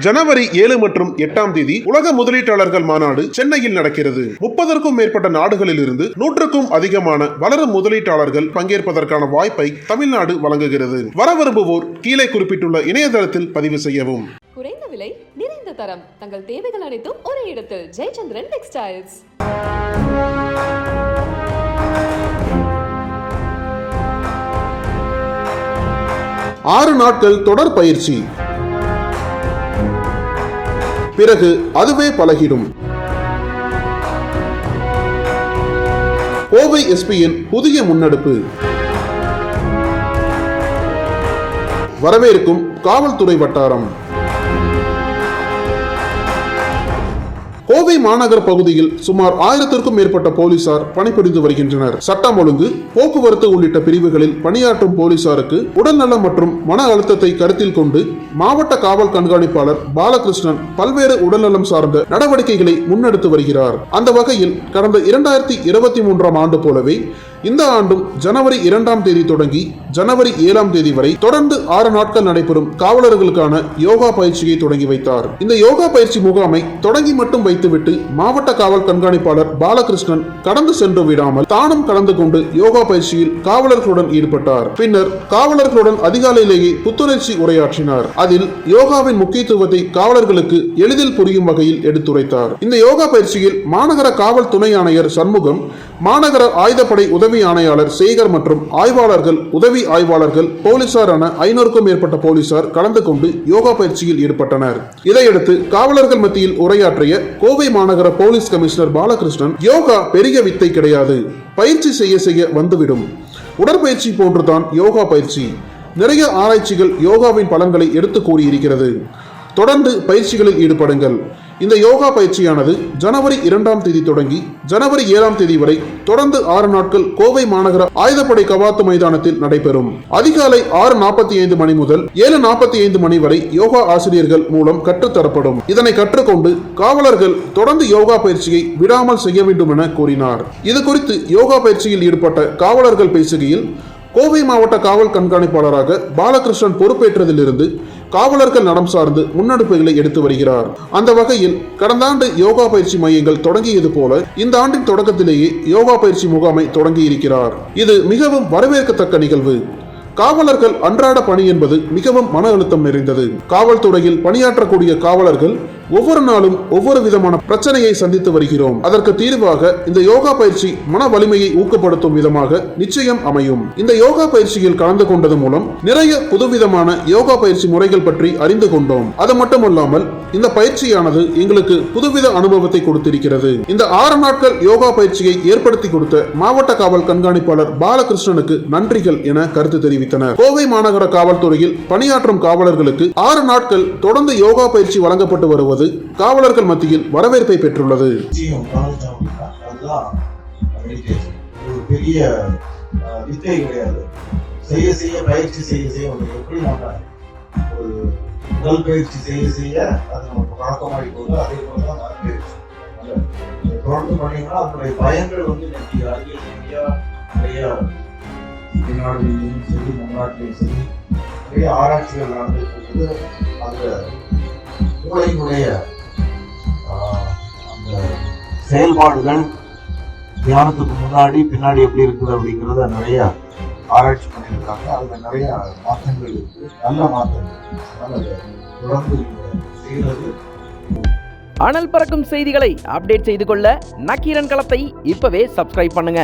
ஜனவரி 7 மற்றும் 8ஆம் தேதி உலக முதலீட்டாளர்கள் மாநாடு சென்னையில் நடக்கிறது. 30க்கும் மேற்பட்ட நாடுகளில் இருந்து 100க்கும் அதிகமான வளரும் முதலீட்டாளர்கள் பங்கேற்பதற்கான வாய்ப்பை தமிழ்நாடு வழங்குகிறது. வர விரும்புவோர் கீழே குறிப்பிட்டுள்ள இணையதளத்தில் பதிவு செய்யவும். குறைந்த விலை, நிறைந்த தரம், தங்கள் தேவைகள் அனைத்தும் ஒரே இடத்தில். ஜெயச்சந்திரன் டெக்ஸ்டைல்ஸ். ஆறு நாட்கள் தொடர் பயிற்சி, பிறகு அதுவே பழகிடும். கோவை எஸ்பியின் புதிய முன்னெடுப்பு. வரவேற்கும் காவல்துறை வட்டாரம். கோவை மாநகர பகுதியில் சுமார் 1000க்கும் மேற்பட்ட போலீசார் பணிபுரிந்து வருகின்றனர். சட்டம் ஒழுங்கு, போக்குவரத்து உள்ளிட்ட பிரிவுகளில் பணியாற்றும் போலீசாருக்கு உடல்நலம் மற்றும் மன அழுத்தத்தை கருத்தில் கொண்டு மாவட்ட காவல் கண்காணிப்பாளர் பாலகிருஷ்ணன் பல்வேறு உடல்நலம் சார்ந்த நடவடிக்கைகளை முன்னெடுத்து வருகிறார். அந்த வகையில் கடந்த 2023ஆம் ஆண்டு போலவே இந்த ஆண்டும் ஜனவரி 2ஆம் தேதி தொடங்கி ஜனவரி 7ஆம் தேதி வரை தொடர்ந்து 6 நாட்கள் நடைபெறும் காவலர்களுக்கான யோகா பயிற்சியை தொடங்கி வைத்தார். இந்த யோகா பயிற்சி முகாமை தொடங்கி மட்டும் வைத்துவிட்டு மாவட்ட காவல் கண்காணிப்பாளர் பாலகிருஷ்ணன் கடந்து சென்று விடாமல் தானும் கலந்து கொண்டு யோகா பயிற்சியில் காவலர்களுடன் ஈடுபட்டார். பின்னர் காவலர்களுடன் அதிகாலையிலேயே புத்துணர்ச்சி உரையாற்றினார். அதில் யோகாவின் முக்கியத்துவத்தை காவலர்களுக்கு எளிதில் புரியும் வகையில் எடுத்துரைத்தார். இந்த யோகா பயிற்சியில் மாநகர காவல் துணை ஆணையர் சண்முகம், மாநகர ஆயுதப்படை உதவி ஆணையாளர் சேகர் மற்றும் ஆய்வாளர்கள், உதவி ஆய்வாளர்கள், போலீசாரான 500க்கும் மேற்பட்ட போலீசார் கலந்து கொண்டு யோகா பயிற்சியில் ஈடுபட்டனர். இதையடுத்து காவலர்கள் மத்தியில் உரையாற்றிய கோவை மாநகர போலீஸ் கமிஷனர் பாலகிருஷ்ணன், யோகா பெரிய வித்தை கிடையாது, பயிற்சி செய்ய செய்ய வந்துவிடும். உடற்பயிற்சி போன்றுதான் யோகா பயிற்சி. நிறைய ஆராய்ச்சிகள் யோகாவின் பலன்களை எடுத்து கூறியிருக்கிறது. தொடர்ந்து பயிற்சிகளில் ஈடுபடுங்கள். இந்த யோகா பயிற்சியானது ஜனவரி 2ஆம் தேதி தொடங்கி ஜனவரி 7ஆம் தேதி வரை தொடர்ந்து 6 நாட்கள் கோவை மாநகர ஆயுதப்படை கவாத்து மைதானத்தில் நடைபெறும். அதிகாலை 6:45 மணி முதல் 7:45 மணி வரை யோகா ஆசிரியர்கள் மூலம் கற்றுத்தரப்படும். இதனை கற்றுக்கொண்டு காவலர்கள் தொடர்ந்து யோகா பயிற்சியை விடாமல் செய்ய வேண்டும் என கூறினார். இது குறித்து யோகா பயிற்சியில் ஈடுபட்ட காவலர்கள் பேசுகையில், கோவை மாவட்ட காவல் கண்காணிப்பாளராக பாலகிருஷ்ணன் பொறுப்பேற்றதிலிருந்து காவலர்கள் நலம் சார்ந்து முன்னெடுப்புகளை எடுத்து வருகிறார். அந்த வகையில் கடந்த ஆண்டு யோகா பயிற்சி மையங்கள் தொடங்கியது போல இந்த ஆண்டின் தொடக்கத்திலேயே யோகா பயிற்சி முகாமை தொடங்கி இருக்கிறார். இது மிகவும் வரவேற்கத்தக்க நிகழ்வு. காவலர்கள் அன்றாட பணி என்பது மிகவும் மன அழுத்தம் நிறைந்தது. காவல்துறையில் பணியாற்றக்கூடிய காவலர்கள் ஒவ்வொரு நாளும் ஒவ்வொரு விதமான பிரச்சனையை சந்தித்து வருகிறோம். அதற்கு தீர்வாக இந்த யோகா பயிற்சி மன வலிமையை ஊக்கப்படுத்தும் விதமாக நிச்சயம் அமையும். இந்த யோகா பயிற்சியில் கலந்து கொண்டது மூலம் நிறைய புதுவிதமான யோகா பயிற்சி முறைகள் பற்றி அறிந்து கொண்டோம். அது மட்டுமல்லாமல் இந்த பயிற்சியானது எங்களுக்கு புதுவித அனுபவத்தை கொடுத்திருக்கிறது. இந்த 6 நாட்கள் யோகா பயிற்சியை ஏற்படுத்தி கொடுத்த மாவட்ட காவல் கண்காணிப்பாளர் பாலகிருஷ்ணனுக்கு நன்றிகள் என கருத்து தெரிவித்தனர். கோவை மாநகர காவல்துறையில் பணியாற்றும் காவலர்களுக்கு 6 நாட்கள் தொடர்ந்து யோகா பயிற்சி வழங்கப்பட்டு வருவது காவலர்கள் மத்தியில் வரவேற்பை பெற்றுள்ளது. பெரிய வித்தை கிடையாது. செய்ய செய்ய பயிற்சி செய்ய செய்ய எப்படி நம்ம ஒரு உடல் பயிற்சி செய்ய செய்ய அது நமக்கு பழக்கமாகி போது, அதே போலதான் மனப்பயிற்சி தொடர்ந்து பண்ணீங்கன்னா அதனுடைய பயன்கள் நிறைய வெளிநாடுகளிலும் சரி நம் நாட்டிலையும் சரி நிறைய ஆராய்ச்சிகள் நடந்திருக்கிறது. அந்த மூளையினுடைய அந்த செயல்பாடுகள் தியானத்துக்கு முன்னாடி பின்னாடி எப்படி இருக்குது அப்படிங்கிறத நிறைய ஆராய்ச்சி பண்ணியிருக்காங்க. அதுல நிறைய மாற்றங்கள் இருக்கு, நல்ல மாற்றங்கள். அதனால தொடர்ந்து செய்யறது. அனல் பறக்கும் செய்திகளை அப்டேட் செய்து கொள்ள நக்கீரன் களத்தை இப்பவே சப்ஸ்கிரைப் பண்ணுங்க.